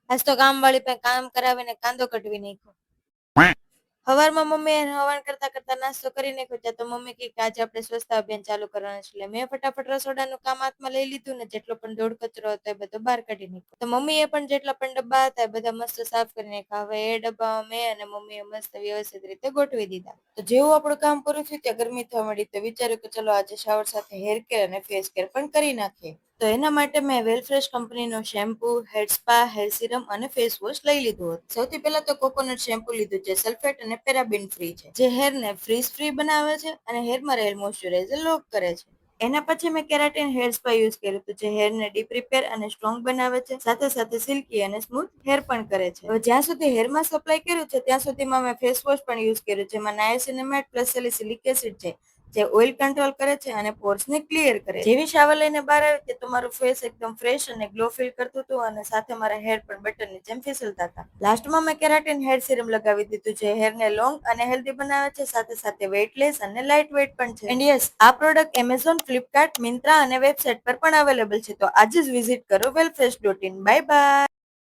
આજ તો કામવાળી પાસે કામ કરાવીને કાંદો કટવી નાખ્યો. સવારમાં મમ્મીએ હવન કરતા કરતા નાસ્તો કરી નાખ્યો. ત્યાં તો મમ્મી કે આજે આપણે સ્વચ્છતા અભિયાન ચાલુ કરવાનું છે. એટલે મેં ફટાફટ રસોડાનું કામ હાથમાં લઈ લીધું ને જેટલો પણ ધૂળ કચરો હતો એ બધો બહાર કાઢી નાખ્યો. તો મમ્મીએ પણ જેટલા પણ ડબ્બા હતા એ બધા મસ્ત સાફ કરી નાખ્યા. હવે એ ડબ્બામાં મેં અને મમ્મીએ મસ્ત વ્યવસ્થિત રીતે ગોઠવી દીધા. તો જેવું આપણું કામ પૂરું થયું ત્યાં ગરમી થવા મળી. તો વિચાર્યું કે ચલો આજે શાવર સાથે હેર કેર અને ફેસ કેર પણ કરી નાખીએ. તો એના માટે મેં વેલફ્રેશ કંપનીનો shampoo, hair spa, hair serum અને ફેસ વોશ લઈ લીધું હતું. સૌથી પહેલા તો કોકોનટ શેમ્પુ લીધું જે સલ્ફેટ અને પેરાબેન ફ્રી છે, જે હેરને ફ્રીઝ ફ્રી બનાવે છે અને હેરમાં રહેલ મોઇશ્ચરાઇઝર લોક કરે છે. એના પછી મેં કેરાટીન હેર સ્પા યુઝ કર્યું હતું જે હેરને ડીપ રિપેર અને સ્ટ્રોંગ બનાવે છે, સાથે સાથે સિલ્કી અને સ્મૂથ હેર પણ કરે છે. હવે જ્યાં સુધી હેરમાં સપ્લાય કર્યું છે ત્યાં સુધીમાં મેં ફેસ વોશ પણ યુઝ કર્યું જેમાં નાયસિનામાઇડ પ્લસ સેલિસિલિક એસિડ છે, જે ઓઇલ કંટ્રોલ કરે છે અને પોર્સને ક્લિયર કરે છે. જેવી શાવર લઈને બહાર આવી કે તમારું ફેસ એકદમ ફ્રેશ અને ગ્લો ફીલ કરતું હતું અને સાથે મારા હેર પણ બટરની જેમ ફિસલતા હતા. લાસ્ટમાં મેં કેરાટીન હેર સિરમ લગાવી દીધું જે હેરને લોંગ અને હેલ્ધી બનાવે છે, સાથે સાથે વેઇટલેસ અને લાઇટ વેઇટ પણ છે. એન્ડ યસ, આ પ્રોડક્ટ એમેઝોન, ફ્લિપકાર્ટ, મિંત્રા અને વેબસાઇટ પર પણ અવેલેબલ છે. તો આજે જ વિઝિટ કરો વેલફ્રેશ.in. Bye bye.